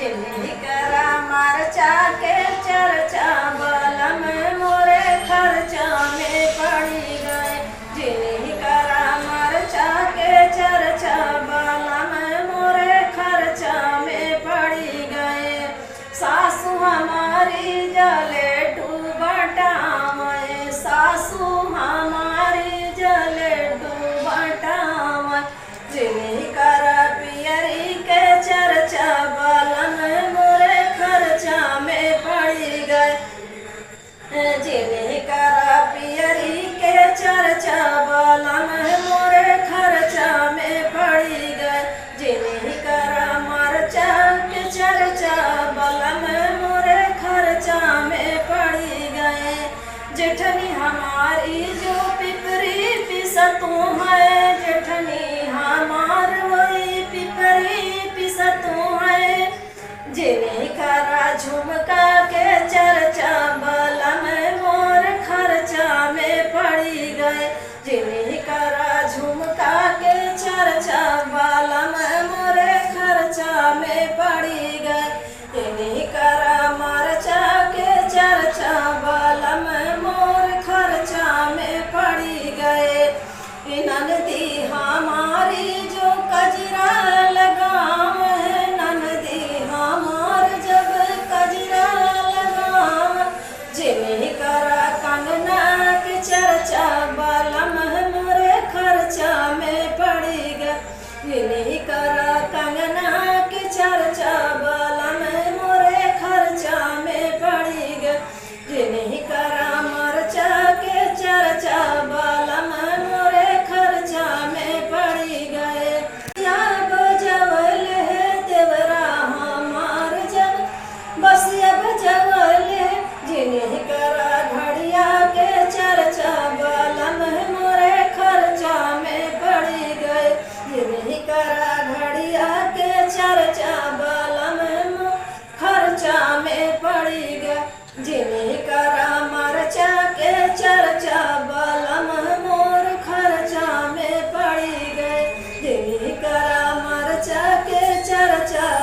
जिन्हीं करा मरचा के चर्चा बलम मोरे खर्चा में पड़ी गए। जिन्हीं करा मरचा के चर्चा बलम मोरे खर्चा में पड़ी गए। सासू हमारी जले डूबटा में, सासू हमारी जले डूबटा में। जिन्हीं करा पियरी के चर्चा बलम मोरे खर्चा में पड़ी गए। जिन्हीं करा पियरी के चर्चा बलम मोरे खर्चा में पड़ी गए। जिन्हीं करा मरचा के चर्चा बलम मोरे खर्चा में पड़ी गए। जेठनी हमारी जो पिपरी पिसतू है, जेठनी हमार वही पिपरी पिसतू है। जिन्हीं करा झुमका के चर्चा बलम मोर खर्चा में पड़ी गए। जिन्हीं करा झुमका के चर्चा बलम मोरे खर्चा में पड़ी गए। जिन्हीं करा मरचा के चर्चा बलम मोर खर्चा में पड़ी गए। ननदी हमारी जो कजरा लगाम है, ननदी हमार जब कजरा लगाम। जिन्हीं करा कंगना के चर्चा बलम मोरे खर्चा में पड़ी गए। जिन्हीं करा कंगना के चर्चा बलम मोरे खर्चा में पड़ी गए। जिन्हीं करा मरचा के चर्चा बलम मोरे खर्चा में पड़ी गए। बजवल है देवरा हमार जब बसिया बजवल है। जिन्हीं करा घड़िया के चर्चा बलम मोरे खर्चा में पड़ी गए। जिन्हीं करा घड़िया के चर्चा बलम खर्चा में पड़ी गए। जिन्हीं करा मरचा के चर्चा बलम मोर खर्चा में पड़ी गए। जिन्हीं करा मरचा के चर्चा